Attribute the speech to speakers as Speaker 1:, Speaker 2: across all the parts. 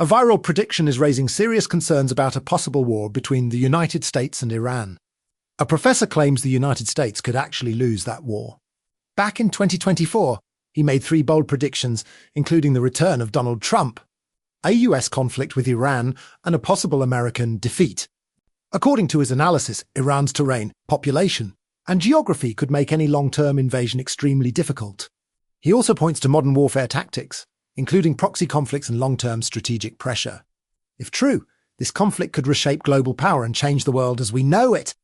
Speaker 1: A viral prediction is raising serious concerns about a possible war between the United States and Iran. A professor claims the United States could actually lose that war. Back in 2024, he made 3 bold predictions, including the return of Donald Trump, a US conflict with Iran, and a possible American defeat. According to his analysis, Iran's terrain, population, and geography could make any long-term invasion extremely difficult. He also points to modern warfare tactics, including proxy conflicts and long-term strategic pressure. If true, this conflict could reshape global power and change the world as we know it.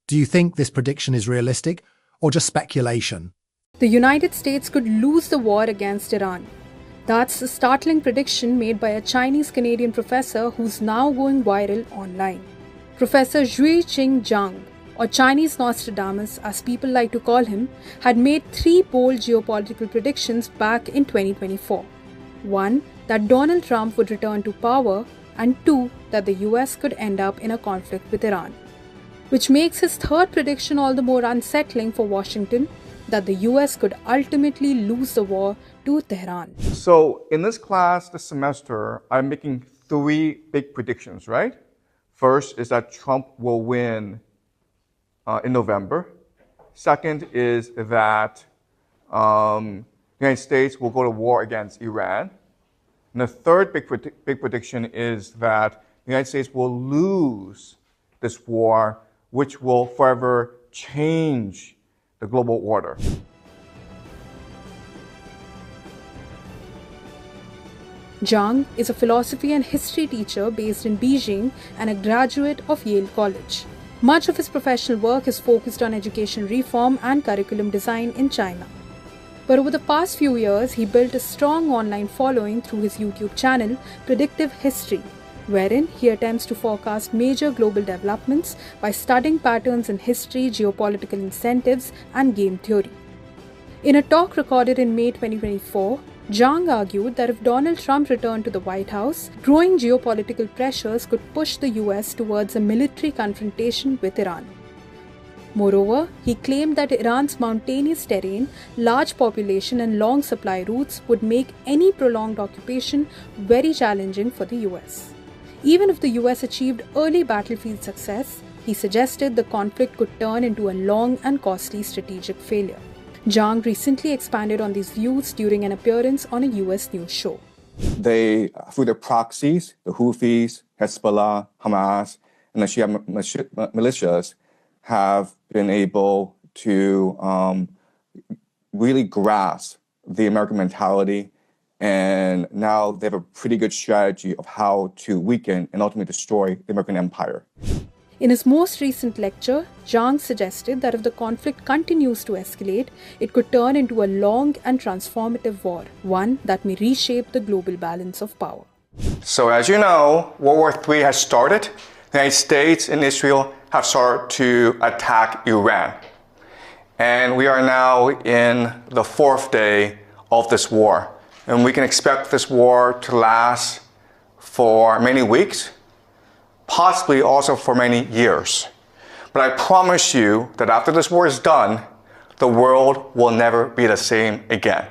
Speaker 1: Do you think this prediction is realistic, or just speculation?
Speaker 2: The United States could lose the war against Iran. That's a startling prediction made by a Chinese-Canadian professor who's now going viral online. Professor Zhuiqing Zhang, or Chinese Nostradamus as people like to call him, had made 3 bold geopolitical predictions back in 2024. 1. That Donald Trump would return to power, and 2. That the US could end up in a conflict with Iran. Which makes his third prediction all the more unsettling for Washington, that the US could ultimately lose the war to Tehran.
Speaker 3: So in this class this semester, I'm making 3 big predictions, right? First is that Trump will win in November. Second is that the United States will go to war against Iran. And the third big prediction is that the United States will lose this war, which will forever change the global order.
Speaker 2: Zhang is a philosophy and history teacher based in Beijing and a graduate of Yale College. Much of his professional work is focused on education reform and curriculum design in China. But over the past few years, he built a strong online following through his YouTube channel, Predictive History, wherein he attempts to forecast major global developments by studying patterns in history, geopolitical incentives, and game theory. In a talk recorded in May 2024, Zhang argued that if Donald Trump returned to the White House, growing geopolitical pressures could push the US towards a military confrontation with Iran. Moreover, he claimed that Iran's mountainous terrain, large population, and long supply routes would make any prolonged occupation very challenging for the US. Even if the US achieved early battlefield success, he suggested the conflict could turn into a long and costly strategic failure. Zhang recently expanded on these views during an appearance on a US news show.
Speaker 4: They, through their proxies, the Houthis, Hezbollah, Hamas, and the Shia militias, have been able to really grasp the American mentality, and now they have a pretty good strategy of how to weaken and ultimately destroy the American empire.
Speaker 2: In his most recent lecture, Zhang suggested that if the conflict continues to escalate, it could turn into a long and transformative war, one that may reshape the global balance of power.
Speaker 3: So as you know, World War III has started. The United States and Israel have started to attack Iran. And we are now in the 4th day of this war. And we can expect this war to last for many weeks, possibly also for many years. But I promise you that after this war is done, the world will never be the same again.